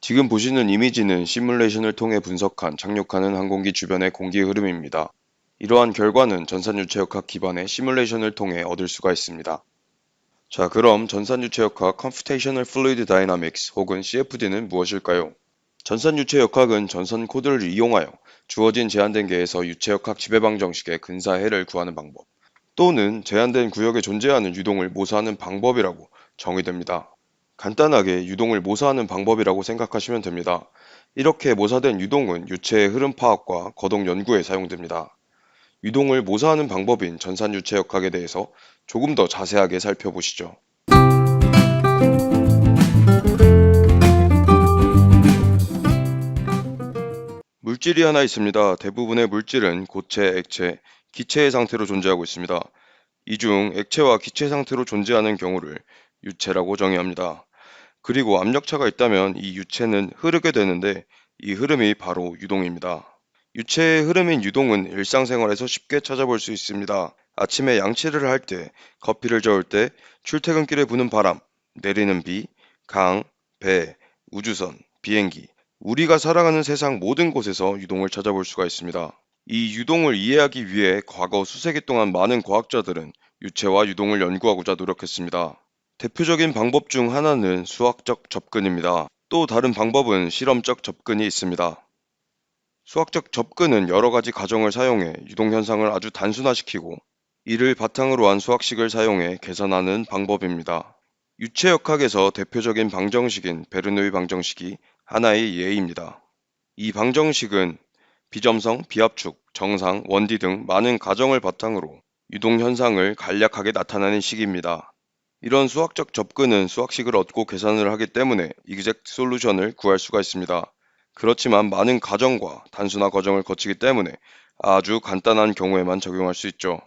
지금 보시는 이미지는 시뮬레이션을 통해 분석한 착륙하는 항공기 주변의 공기 흐름입니다. 이러한 결과는 전산유체역학 기반의 시뮬레이션을 통해 얻을 수가 있습니다. 자, 그럼 전산유체역학 Computational Fluid Dynamics 혹은 CFD는 무엇일까요? 전산유체역학은 전산 코드를 이용하여 주어진 제한된 계에서 유체역학 지배방 정식의 근사해를 구하는 방법, 또는 제한된 구역에 존재하는 유동을 모사하는 방법이라고 정의됩니다. 간단하게 유동을 모사하는 방법이라고 생각하시면 됩니다. 이렇게 모사된 유동은 유체의 흐름 파악과 거동 연구에 사용됩니다. 유동을 모사하는 방법인 전산유체역학에 대해서 조금 더 자세하게 살펴보시죠. 물질이 하나 있습니다. 대부분의 물질은 고체, 액체, 기체의 상태로 존재하고 있습니다. 이 중 액체와 기체 상태로 존재하는 경우를 유체라고 정의합니다. 그리고 압력차가 있다면 이 유체는 흐르게 되는데 이 흐름이 바로 유동입니다. 유체의 흐름인 유동은 일상생활에서 쉽게 찾아볼 수 있습니다. 아침에 양치를 할 때, 커피를 저을 때, 출퇴근길에 부는 바람, 내리는 비, 강, 배, 우주선, 비행기, 우리가 살아가는 세상 모든 곳에서 유동을 찾아볼 수가 있습니다. 이 유동을 이해하기 위해 과거 수세기 동안 많은 과학자들은 유체와 유동을 연구하고자 노력했습니다. 대표적인 방법 중 하나는 수학적 접근입니다. 또 다른 방법은 실험적 접근이 있습니다. 수학적 접근은 여러 가지 가정을 사용해 유동 현상을 아주 단순화시키고 이를 바탕으로 한 수학식을 사용해 계산하는 방법입니다. 유체역학에서 대표적인 방정식인 베르노이 방정식이 하나의 예입니다. 이 방정식은 비점성, 비압축, 정상, 원디 등 많은 가정을 바탕으로 유동 현상을 간략하게 나타내는 식입니다. 이런 수학적 접근은 수학식을 얻고 계산을 하기 때문에 이그젝트 솔루션을 구할 수가 있습니다. 그렇지만 많은 가정과 단순화 과정을 거치기 때문에 아주 간단한 경우에만 적용할 수 있죠.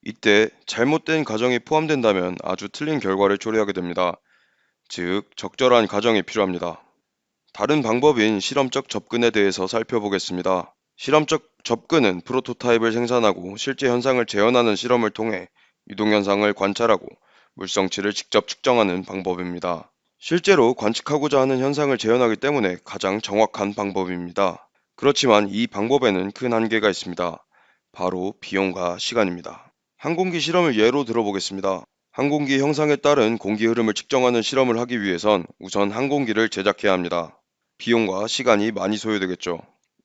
이때 잘못된 가정이 포함된다면 아주 틀린 결과를 초래하게 됩니다. 즉, 적절한 가정이 필요합니다. 다른 방법인 실험적 접근에 대해서 살펴보겠습니다. 실험적 접근은 프로토타입을 생산하고 실제 현상을 재현하는 실험을 통해 유동 현상을 관찰하고 물성치를 직접 측정하는 방법입니다. 실제로 관측하고자 하는 현상을 재현하기 때문에 가장 정확한 방법입니다. 그렇지만 이 방법에는 큰 한계가 있습니다. 바로 비용과 시간입니다. 항공기 실험을 예로 들어보겠습니다. 항공기 형상에 따른 공기 흐름을 측정하는 실험을 하기 위해선 우선 항공기를 제작해야 합니다. 비용과 시간이 많이 소요되겠죠.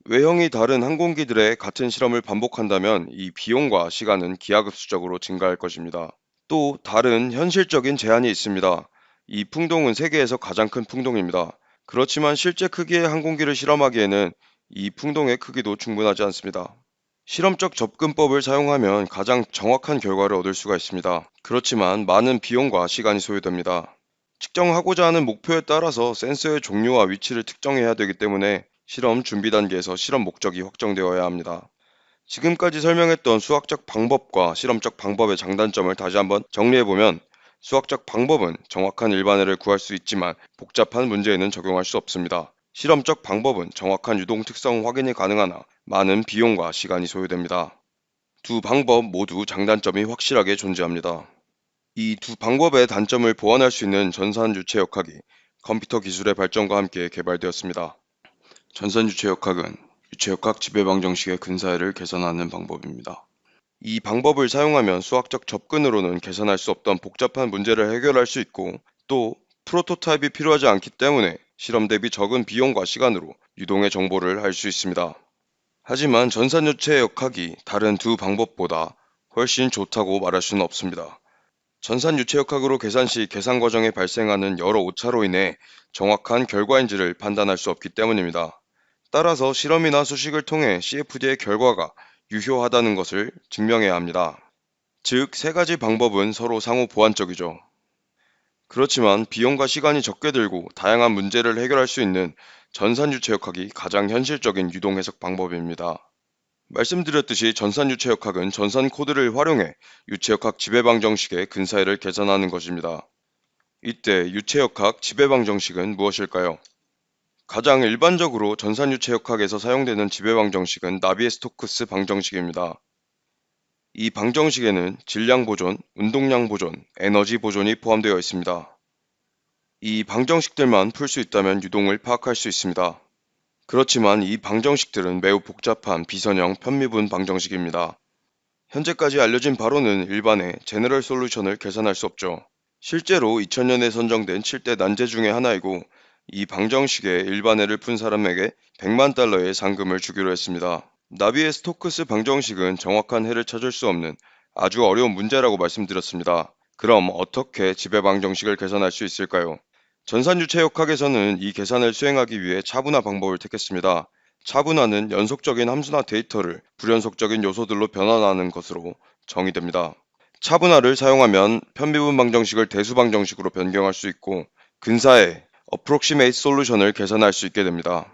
외형이 다른 항공기들의 같은 실험을 반복한다면 이 비용과 시간은 기하급수적으로 증가할 것입니다. 또 다른 현실적인 제한이 있습니다. 이 풍동은 세계에서 가장 큰 풍동입니다. 그렇지만 실제 크기의 항공기를 실험하기에는 이 풍동의 크기도 충분하지 않습니다. 실험적 접근법을 사용하면 가장 정확한 결과를 얻을 수가 있습니다. 그렇지만 많은 비용과 시간이 소요됩니다. 측정하고자 하는 목표에 따라서 센서의 종류와 위치를 특정해야 되기 때문에 실험 준비 단계에서 실험 목적이 확정되어야 합니다. 지금까지 설명했던 수학적 방법과 실험적 방법의 장단점을 다시 한번 정리해보면 수학적 방법은 정확한 일반해를 구할 수 있지만 복잡한 문제에는 적용할 수 없습니다. 실험적 방법은 정확한 유동 특성 확인이 가능하나 많은 비용과 시간이 소요됩니다. 두 방법 모두 장단점이 확실하게 존재합니다. 이 두 방법의 단점을 보완할 수 있는 전산유체역학이 컴퓨터 기술의 발전과 함께 개발되었습니다. 전산유체역학은 유체역학 지배방정식의 근사해를 계산하는 방법입니다. 이 방법을 사용하면 수학적 접근으로는 계산할 수 없던 복잡한 문제를 해결할 수 있고 또 프로토타입이 필요하지 않기 때문에 실험 대비 적은 비용과 시간으로 유동의 정보를 알 수 있습니다. 하지만 전산유체역학이 다른 두 방법보다 훨씬 좋다고 말할 수는 없습니다. 전산유체역학으로 계산 시 계산 과정에 발생하는 여러 오차로 인해 정확한 결과인지를 판단할 수 없기 때문입니다. 따라서 실험이나 수식을 통해 CFD의 결과가 유효하다는 것을 증명해야 합니다. 즉, 세 가지 방법은 서로 상호 보완적이죠. 그렇지만 비용과 시간이 적게 들고 다양한 문제를 해결할 수 있는 전산유체역학이 가장 현실적인 유동 해석 방법입니다. 말씀드렸듯이 전산유체역학은 전산 코드를 활용해 유체역학 지배방정식의 근사해를 계산하는 것입니다. 이때 유체역학 지배방정식은 무엇일까요? 가장 일반적으로 전산유체역학에서 사용되는 지배방정식은 나비에-스토크스 방정식입니다. 이 방정식에는 질량 보존, 운동량 보존, 에너지 보존이 포함되어 있습니다. 이 방정식들만 풀 수 있다면 유동을 파악할 수 있습니다. 그렇지만 이 방정식들은 매우 복잡한 비선형 편미분 방정식입니다. 현재까지 알려진 바로는 일반의 제너럴 솔루션을 계산할 수 없죠. 실제로 2000년에 선정된 7대 난제 중의 하나이고 이 방정식의 일반해를 푼 사람에게 100만 달러의 상금을 주기로 했습니다. 나비의 스토크스 방정식은 정확한 해를 찾을 수 없는 아주 어려운 문제라고 말씀드렸습니다. 그럼 어떻게 지배 방정식을 계산할 수 있을까요? 전산유체역학에서는 이 계산을 수행하기 위해 차분화 방법을 택했습니다. 차분화는 연속적인 함수나 데이터를 불연속적인 요소들로 변환하는 것으로 정의됩니다. 차분화를 사용하면 편미분 방정식을 대수 방정식으로 변경할 수 있고 근사의 approximate solution을 계산할 수 있게 됩니다.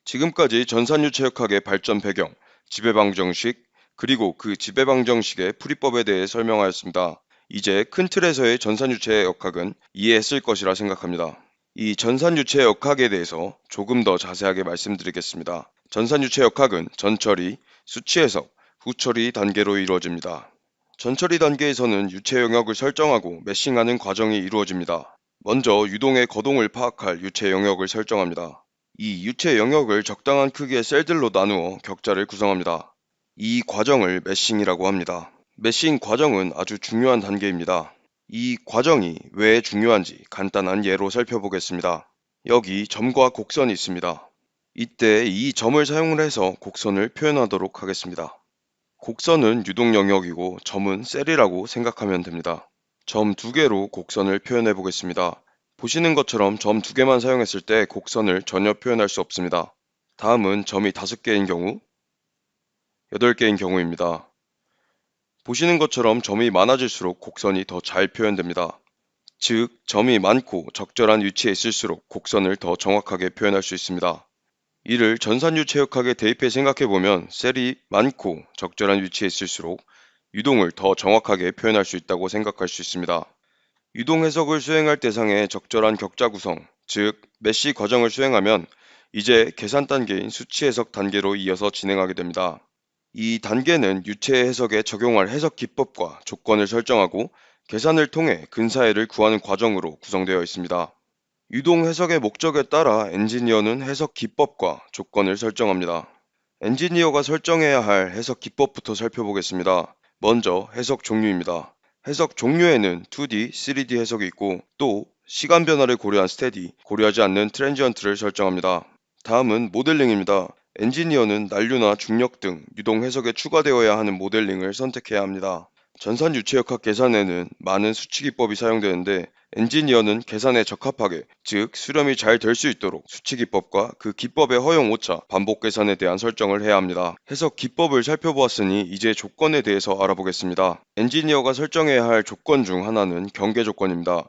지금까지 전산유체역학의 발전 배경, 지배방정식, 그리고 그 지배방정식의 풀이법에 대해 설명하였습니다. 이제 큰 틀에서의 전산유체역학은 이해했을 것이라 생각합니다. 이 전산유체역학에 대해서 조금 더 자세하게 말씀드리겠습니다. 전산유체역학은 전처리, 수치해석, 후처리 단계로 이루어집니다. 전처리 단계에서는 유체 영역을 설정하고 매싱하는 과정이 이루어집니다. 먼저 유동의 거동을 파악할 유체 영역을 설정합니다. 이 유체 영역을 적당한 크기의 셀들로 나누어 격자를 구성합니다. 이 과정을 매싱이라고 합니다. 매싱 과정은 아주 중요한 단계입니다. 이 과정이 왜 중요한지 간단한 예로 살펴보겠습니다. 여기 점과 곡선이 있습니다. 이때 이 점을 사용을 해서 곡선을 표현하도록 하겠습니다. 곡선은 유동 영역이고 점은 셀이라고 생각하면 됩니다. 점 2개로 곡선을 표현해 보겠습니다. 보시는 것처럼 점 2개만 사용했을 때 곡선을 전혀 표현할 수 없습니다. 다음은 점이 5개인 경우, 8개인 경우입니다. 보시는 것처럼 점이 많아질수록 곡선이 더 잘 표현됩니다. 즉, 점이 많고 적절한 위치에 있을수록 곡선을 더 정확하게 표현할 수 있습니다. 이를 전산유체역학에 대입해 생각해보면 셀이 많고 적절한 위치에 있을수록 유동을 더 정확하게 표현할 수 있다고 생각할 수 있습니다. 유동 해석을 수행할 대상의 적절한 격자 구성, 즉 메쉬 과정을 수행하면 이제 계산 단계인 수치 해석 단계로 이어서 진행하게 됩니다. 이 단계는 유체 해석에 적용할 해석 기법과 조건을 설정하고 계산을 통해 근사해를 구하는 과정으로 구성되어 있습니다. 유동 해석의 목적에 따라 엔지니어는 해석 기법과 조건을 설정합니다. 엔지니어가 설정해야 할 해석 기법부터 살펴보겠습니다. 먼저 해석 종류입니다. 해석 종류에는 2D, 3D 해석이 있고 또 시간 변화를 고려한 스테디, 고려하지 않는 트랜지언트를 설정합니다. 다음은 모델링입니다. 엔지니어는 난류나 중력 등 유동 해석에 추가되어야 하는 모델링을 선택해야 합니다. 전산 유체역학 계산에는 많은 수치 기법이 사용되는데 엔지니어는 계산에 적합하게, 즉 수렴이 잘 될 수 있도록 수치 기법과 그 기법의 허용 오차, 반복 계산에 대한 설정을 해야 합니다. 해석 기법을 살펴보았으니 이제 조건에 대해서 알아보겠습니다. 엔지니어가 설정해야 할 조건 중 하나는 경계 조건입니다.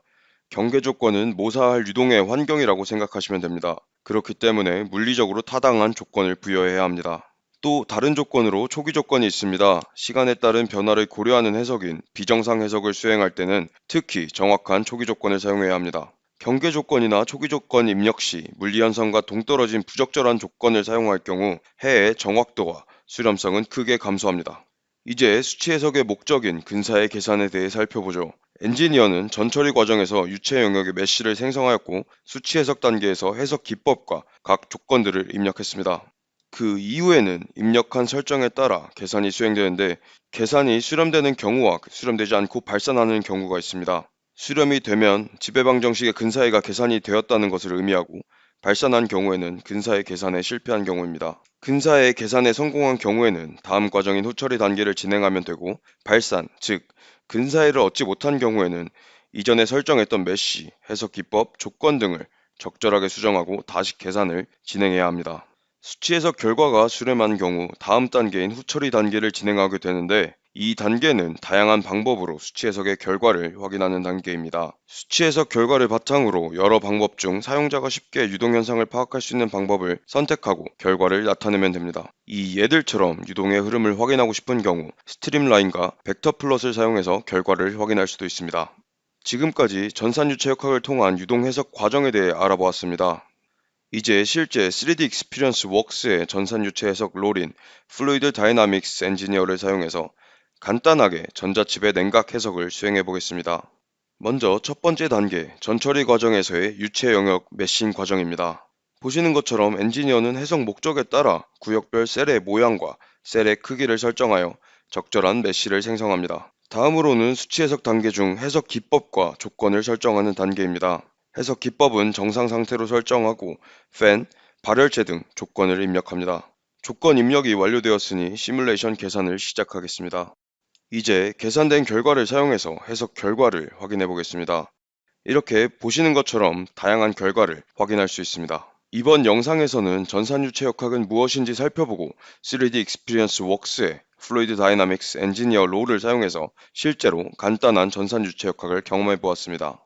경계 조건은 모사할 유동의 환경이라고 생각하시면 됩니다. 그렇기 때문에 물리적으로 타당한 조건을 부여해야 합니다. 또 다른 조건으로 초기 조건이 있습니다. 시간에 따른 변화를 고려하는 해석인 비정상 해석을 수행할 때는 특히 정확한 초기 조건을 사용해야 합니다. 경계 조건이나 초기 조건 입력 시 물리현상과 동떨어진 부적절한 조건을 사용할 경우 해의 정확도와 수렴성은 크게 감소합니다. 이제 수치 해석의 목적인 근사의 계산에 대해 살펴보죠. 엔지니어는 전처리 과정에서 유체 영역의 메쉬를 생성하였고 수치 해석 단계에서 해석 기법과 각 조건들을 입력했습니다. 그 이후에는 입력한 설정에 따라 계산이 수행되는데 계산이 수렴되는 경우와 수렴되지 않고 발산하는 경우가 있습니다. 수렴이 되면 지배방정식의 근사해가 계산이 되었다는 것을 의미하고 발산한 경우에는 근사해 계산에 실패한 경우입니다. 근사해 계산에 성공한 경우에는 다음 과정인 후처리 단계를 진행하면 되고 발산, 즉 근사해를 얻지 못한 경우에는 이전에 설정했던 메쉬, 해석 기법, 조건 등을 적절하게 수정하고 다시 계산을 진행해야 합니다. 수치 해석 결과가 수렴한 경우 다음 단계인 후처리 단계를 진행하게 되는데 이 단계는 다양한 방법으로 수치 해석의 결과를 확인하는 단계입니다. 수치 해석 결과를 바탕으로 여러 방법 중 사용자가 쉽게 유동 현상을 파악할 수 있는 방법을 선택하고 결과를 나타내면 됩니다. 이 예들처럼 유동의 흐름을 확인하고 싶은 경우 스트림라인과 벡터 플롯을 사용해서 결과를 확인할 수도 있습니다. 지금까지 전산유체역학을 통한 유동 해석 과정에 대해 알아보았습니다. 이제 실제 3D 익스피리언스 웍스의 전산유체 해석 롤인 플루이드 다이나믹스 엔지니어를 사용해서 간단하게 전자칩의 냉각 해석을 수행해 보겠습니다. 먼저 첫 번째 단계, 전처리 과정에서의 유체 영역 메싱 과정입니다. 보시는 것처럼 엔지니어는 해석 목적에 따라 구역별 셀의 모양과 셀의 크기를 설정하여 적절한 메쉬를 생성합니다. 다음으로는 수치 해석 단계 중 해석 기법과 조건을 설정하는 단계입니다. 해석 기법은 정상 상태로 설정하고 팬, 발열체 등 조건을 입력합니다. 조건 입력이 완료되었으니 시뮬레이션 계산을 시작하겠습니다. 이제 계산된 결과를 사용해서 해석 결과를 확인해 보겠습니다. 이렇게 보시는 것처럼 다양한 결과를 확인할 수 있습니다. 이번 영상에서는 전산유체역학은 무엇인지 살펴보고 3D Experience Works의 Fluid Dynamics Engineer 롤을 사용해서 실제로 간단한 전산유체역학을 경험해 보았습니다.